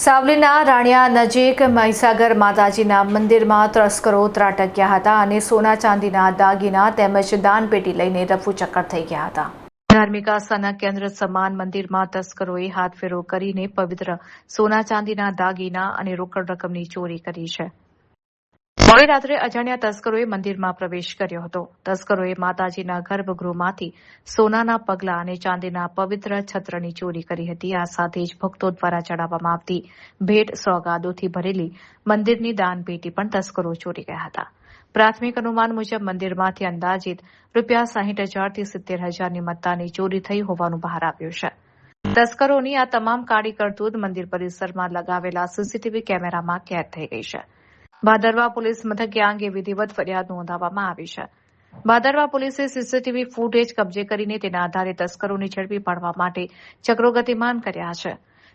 સાવલીના રાણિયા નજીક મહીસાગર માતાજીના મંદિરમાં તસ્કરો ત્રાટક્યા હતા અને સોના ચાંદીના દાગીના તેમજ દાનપેટી લઈને રફુચક્કર થઈ ગયા હતા। ધાર્મિક આસ્થાના કેન્દ્ર સમાન મંદિરમાં તસ્કરોએ હાથફેરો કરીને પવિત્ર સોના ચાંદીના દાગીના અને રોકડ રકમની ચોરી કરી છે। મોડી રાત્રે અજાણ્યા તસ્કરોએ મંદિરમાં પ્રવેશ કર્યો હતો। તસ્કરોએ માતાજીના ગર્ભગૃહમાંથી સોનાના પગલા અને ચાંદીના પવિત્ર છત્રની ચોરી કરી હતી। આ સાથે જ ભક્તો દ્વારા ચડાવવામાં આવતી ભેટ સોગાદોથી ભરેલી મંદિરની દાનપેટી પણ તસ્કરો ચોરી ગયા હતા। પ્રાથમિક અનુમાન મુજબ મંદિરમાંથી અંદાજિત ₹60,000 થી 70,000ની મત્તાની ચોરી થઈ હોવાનું બહાર આવ્યું છે। તસ્કરોની આ તમામ કાળી કરતૂત મંદિર પરિસરમાં લગાવેલા સીસીટીવી કેમેરામાં કેદ થઈ ગઈ છે। ભાદરવા પોલીસ મથકે આ અંગે વિધિવત ફરિયાદ નોંધાવવામાં આવી છે। ભાદરવા પોલીસે સીસીટીવી ફૂટેજ કબજે કરીને તેના આધારે તસ્કરોને ઝડપી પાડવા માટે ચક્રો ગતિમાન કર્યા છે।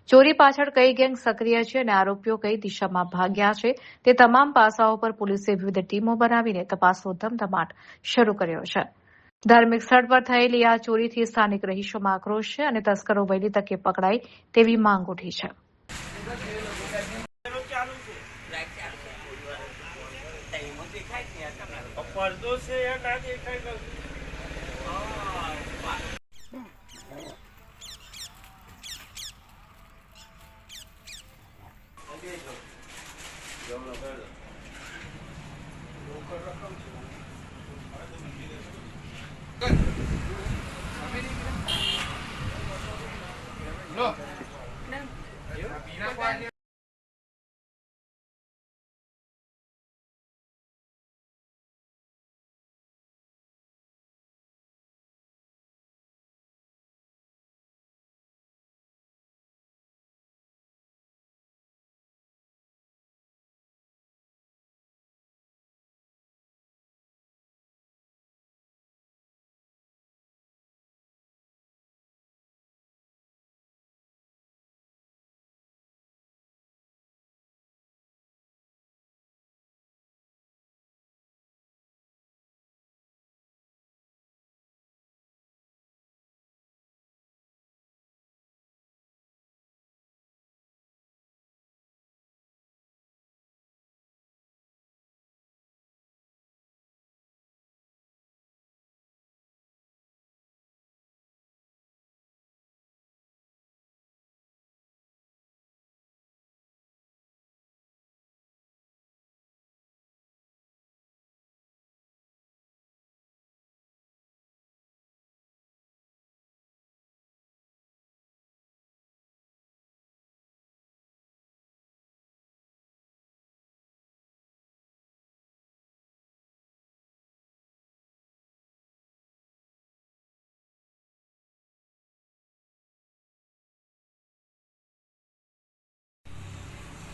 ચોરી પાછળ કઈ ગેંગ સક્રિય છે અને આરોપીઓ કઈ દિશામાં ભાગ્યા છે તે તમામ પાસાઓ પર પોલીસે વિવિધ ટીમો બનાવીને તપાસનો ધમધમાટ શરૂ કર્યો છે। ધાર્મિક સ્થળ પર થયેલી આ ચોરીથી સ્થાનિક રહીશોમાં આક્રોશ છે અને તસ્કરો વહેલી તકે પકડાય તેવી માંગ ઉઠી છે। पर्दों से या ना देखा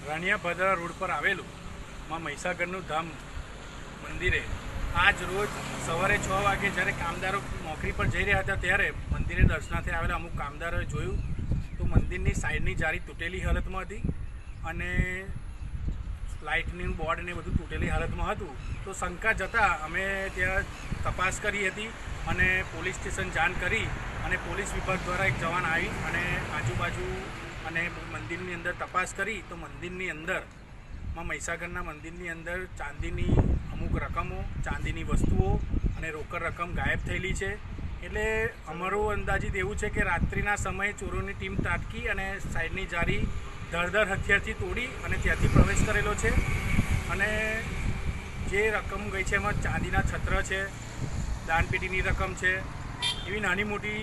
રાણિયા ભાદરા રોડ પર આવેલું માં મહીસાગરનું ધામ મંદિરે આજ રોજ સવારે 6 વાગે જ્યારે કામદારો નોકરી પર જઈ રહ્યા હતા ત્યારે મંદિરે દર્શનાર્થે આવેલા અમુક કામદારોએ જોયું તો મંદિરની સાઈડની જારી તૂટેલી હાલતમાં હતી અને લાઇટની બોર્ડ ને બધું તૂટેલી હાલતમાં હતું। તો શંકા જતાં અમે ત્યાં તપાસ કરી હતી અને પોલીસ સ્ટેશન જાણ કરી અને પોલીસ વિભાગ દ્વારા એક જવાન આવી અને આજુબાજુ અને મંદિરની અંદર તપાસ કરી તો મંદિરની અંદર મહીસાગરના મંદિરની અંદર ચાંદીની અમુક રકમો, ચાંદીની વસ્તુઓ અને રોકડ રકમ ગાયબ થયેલી છે। એટલે અમારું અંદાજિત એવું છે કે રાત્રિના સમયે ચોરોની ટીમ ત્રાટકી અને સાઈડની જારી ધડધડ હથિયારથી તોડી અને ત્યાંથી પ્રવેશ કરેલો છે અને જે રકમ ગઈ છે એમાં ચાંદીના છત્ર છે, દાનપેટીની રકમ છે, એવી નાની મોટી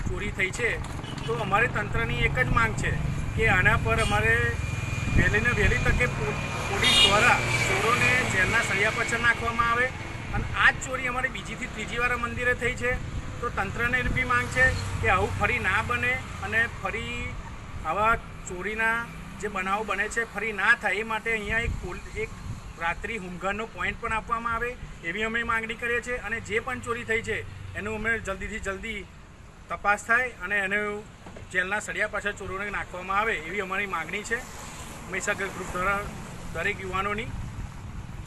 ચોરી થઈ છે। તો અમારે તંત્રની એક જ માંગ છે કે આના પર અમારે વહેલી તકે પોલીસ દ્વારા ચોરોને જેલના સળિયા પાછળ નાખવામાં આવે અને આ જ ચોરી અમારી બીજીથી ત્રીજી વાર મંદિરે થઈ છે। તો તંત્રને બી માંગ છે કે આવું ફરી ના બને અને ફરી આવા ચોરીના જે બનાવો બને છે ફરી ના થાય એ માટે અહીંયા એક રાત્રિ હોમગાર્ડનો પોઈન્ટ પણ આપવામાં આવે એવી અમે માંગણી કરીએ છીએ અને જે પણ ચોરી થઈ છે એનું અમે જલ્દીથી જલ્દી તપાસ થાય અને એને જેલના સળિયા પાછળ ચોરોને નાખવામાં આવે એવી અમારી માંગણી છે। મહીસાગર ગ્રુપ દ્વારા દરેક યુવાનોની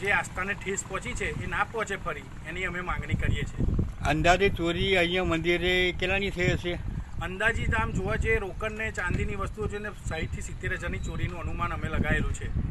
જે આસ્થાને ઠેસ પહોંચી છે એ ના પહોંચે ફરી એની અમે માંગણી કરીએ છીએ। અંદાજે ચોરી અહીંયા મંદિરે કેટલાની થઈ હશે? અંદાજિત આમ જોવા જઈએ રોકડ ને ચાંદીની વસ્તુઓ છે ને 60 થી 70 હજારની ચોરીનું અનુમાન અમે લગાવેલું છે.